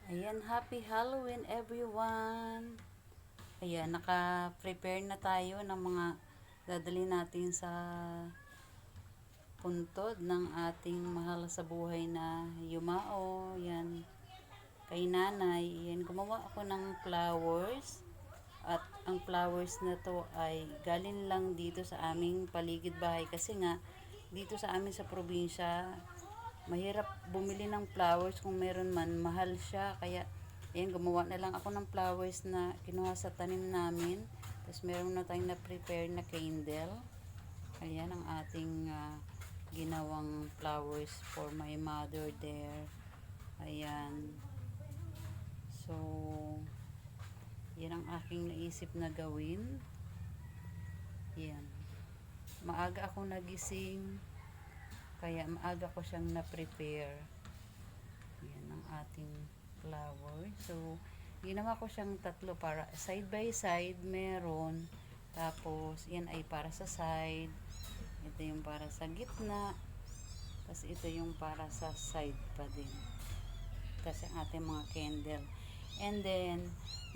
Ayan, happy Halloween everyone! Ayan, naka-prepare na tayo ng mga dadali natin sa puntod ng ating mahal sa buhay na yumao. Ayan, kay nanay. Ayan, gumawa ako ng flowers. At ang flowers na to ay galing lang dito sa aming paligid bahay. Kasi nga, dito sa amin sa probinsya, mahirap bumili ng flowers, kung meron man mahal siya, kaya ayan, gumawa na lang ako ng flowers na kinuha sa tanim namin. Tapos meron na tayong na prepare na candle. Ayan ang ating ginawang flowers for my mother there. Ayan, so yan ang aking naisip na gawin. Yan, maaga ako nagising, kaya maaga ko siyang na-prepare. Yan ang ating flower. So, ginawa ko siyang tatlo para side by side meron. Tapos, yan ay para sa side. Ito yung para sa gitna. Tapos, ito yung para sa side pa din. Kasi ang ating mga candle. And then,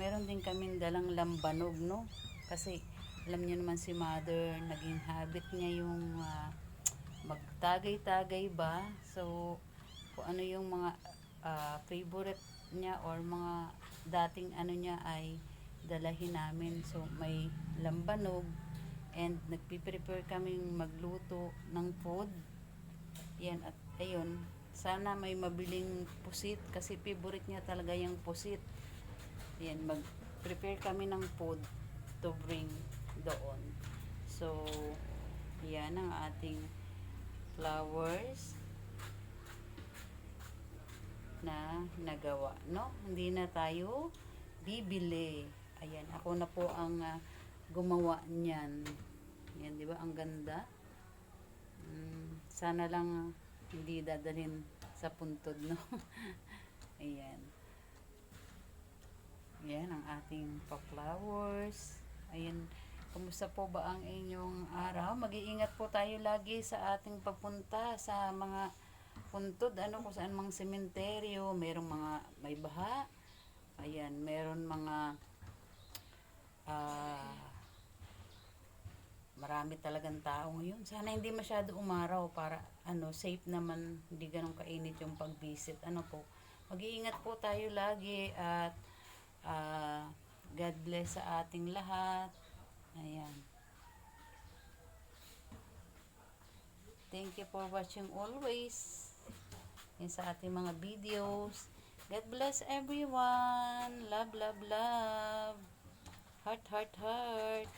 meron din kaming dalang lambanog, no? Kasi, alam niyo naman si mother, naging habit niya yung magtagay-tagay ba. So, kung ano yung mga favorite niya or mga dating ano niya ay dalahin namin. So, may lambanog and nagpiprepare kaming magluto ng food. Yan, at ayun, sana may mabiling pusit kasi favorite niya talaga yung pusit. Yan, mag-prepare kami ng food to bring doon. So, yan ang ating flowers na nagawa, no? Hindi na tayo bibili. Ayan, ako na po ang gumawa niyan. Yan, di ba? Ang ganda. Sana lang hindi dadalhin sa puntod, no? Ayan. Yan ang ating pa-flowers. Ayan, kumusta po ba ang inyong araw? Mag-iingat po tayo lagi sa ating papunta sa mga puntod, ano, kung saan mga sementeryo, merong mga may baha. Ayan, meron mga marami talagang tao ngayon. Sana hindi masyado umaraw para ano, safe naman, hindi ganun kainit yung pag-visit. Ano po, mag-iingat po tayo lagi at God bless sa ating lahat. Ayan. Thank you for watching always. Yan sa ating mga videos. God bless everyone. Love, love, love. Heart, heart, heart.